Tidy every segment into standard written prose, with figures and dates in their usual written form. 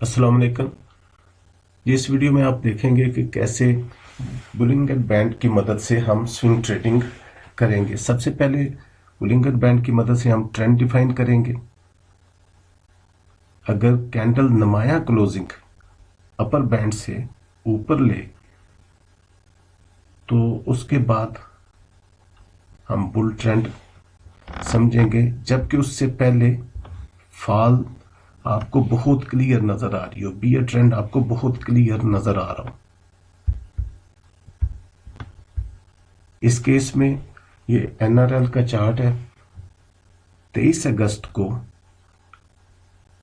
अस्सलाम वालेकुम। इस वीडियो में आप देखेंगे कि कैसे बुलिंगन बैंड की मदद से हम स्विंग ट्रेडिंग करेंगे। सबसे पहले बुलिंगन बैंड की मदद से हम ट्रेंड डिफाइन करेंगे। अगर कैंडल नुमाया क्लोजिंग अपर बैंड से ऊपर ले तो उसके बाद हम बुल ट्रेंड समझेंगे, जबकि उससे पहले फॉल आपको बहुत क्लियर नजर आ रही हो, बियर ट्रेंड आपको बहुत क्लियर नजर आ रहा हो। इस केस में ये एनआरएल का चार्ट है। 23 अगस्त को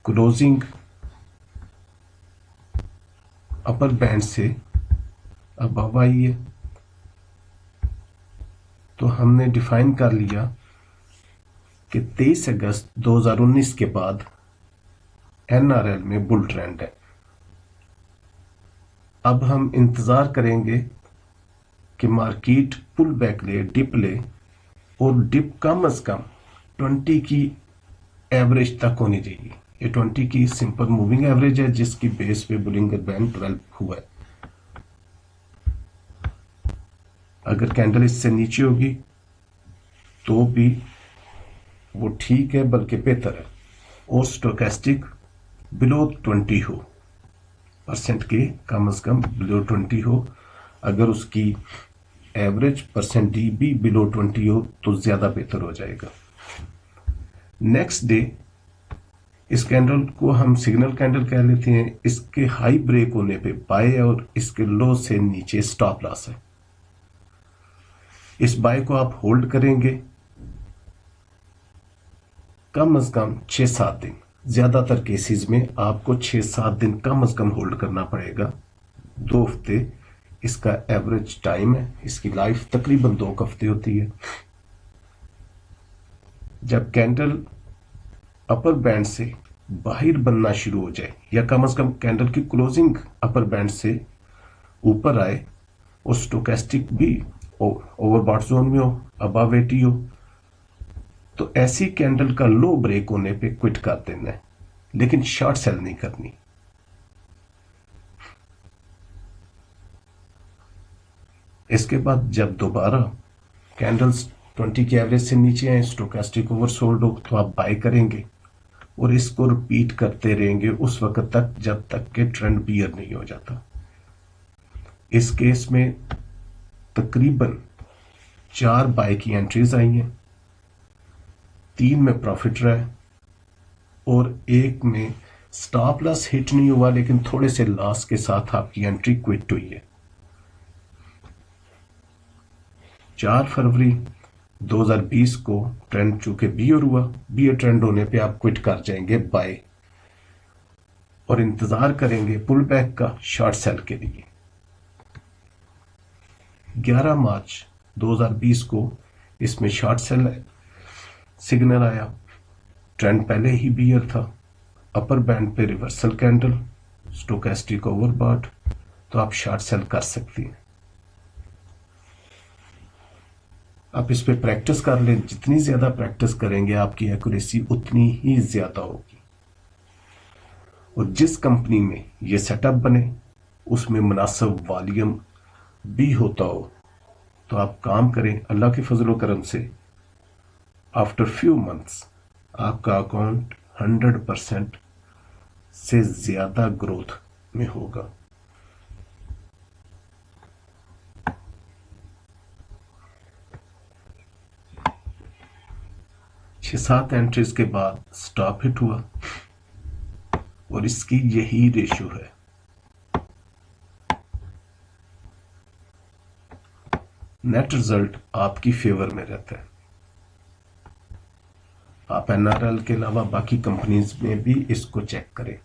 क्लोजिंग अपर बैंड से अब आई है, तो हमने डिफाइन कर लिया कि 23 अगस्त 2019 के बाद एनआरएल में बुल ट्रेंड है। अब हम इंतजार करेंगे कि मार्केट पुल बैक ले, डिप ले, और डिप कम से कम 20 की एवरेज तक होनी चाहिए। ये 20 की सिंपल मूविंग एवरेज है जिसकी बेस पे बुलिंगन बैंड डेवलप हुआ है। अगर कैंडल इससे नीचे होगी तो भी वो ठीक है, बल्कि बेहतर है। और स्टोकेस्टिक बिलो 20 हो, परसेंट के कम से कम बिलो 20 हो। अगर उसकी एवरेज परसेंट डी भी बिलो 20 हो तो ज्यादा बेहतर हो जाएगा। नेक्स्ट डे इस कैंडल को हम सिग्नल कैंडल कह लेते हैं। इसके हाई ब्रेक होने पे बाय है और इसके लो से नीचे स्टॉप लॉस है। इस बाय को आप होल्ड करेंगे कम से कम 6-7 दिन। ज्यादातर केसेस में आपको 6-7 दिन कम से कम होल्ड करना पड़ेगा। 2 हफ्ते इसका एवरेज टाइम है। इसकी लाइफ तकरीबन 2 हफ्ते होती है। जब कैंडल अपर बैंड से बाहर बनना शुरू हो जाए, या कम से कम कैंडल की क्लोजिंग अपर बैंड से ऊपर आए और स्टोकेस्टिक भी ओवरबॉट जोन में हो, अबव 80 हो, तो ऐसी कैंडल का लो ब्रेक होने पे क्विट कर देना है, लेकिन शॉर्ट सेल नहीं करनी। इसके बाद जब दोबारा कैंडल्स 20 की एवरेज से नीचे आए, स्टोकेस्टिक ओवरसोल्ड हो, तो आप बाय करेंगे और इसको रिपीट करते रहेंगे उस वक्त तक जब तक कि ट्रेंड बियर नहीं हो जाता। इस केस में तकरीबन 4 बाय की एंट्रीज आई हैं, 3 में प्रॉफिट रहा है और 1 में स्टॉप लॉस हिट नहीं हुआ, लेकिन थोड़े से लॉस के साथ आपकी एंट्री क्विट हुई है। 4 फरवरी 2020 को ट्रेंड चूंकि बियर हुआ, बियर ट्रेंड होने पे आप क्विट कर जाएंगे बाय और इंतजार करेंगे पुल बैक का शॉर्ट सेल के लिए। 11 मार्च 2020 को इसमें शॉर्ट सेल सिग्नल आया। ट्रेंड पहले ही बियर था, अपर बैंड पे रिवर्सल कैंडल, स्टोकेस्टिक ओवरबॉट, तो आप शॉर्ट सेल कर सकती हैं। आप इस पे प्रैक्टिस कर लें। जितनी ज्यादा प्रैक्टिस करेंगे आपकी एक्यूरेसी उतनी ही ज्यादा होगी। और जिस कंपनी में ये सेटअप बने उसमें मुनासिब वॉल्यूम भी होता हो, तो आप काम करें। अल्लाह के फजल करम से आफ्टर फ्यू मंथ्स आपका अकाउंट 100% से ज्यादा ग्रोथ में होगा। 6-7 एंट्रीज के बाद स्टॉप हिट हुआ और इसकी यही रेशियो है। नेट रिजल्ट आपकी फेवर में रहता है। आप एनआरएल के अलावा बाकी कंपनीज में भी इसको चेक करें।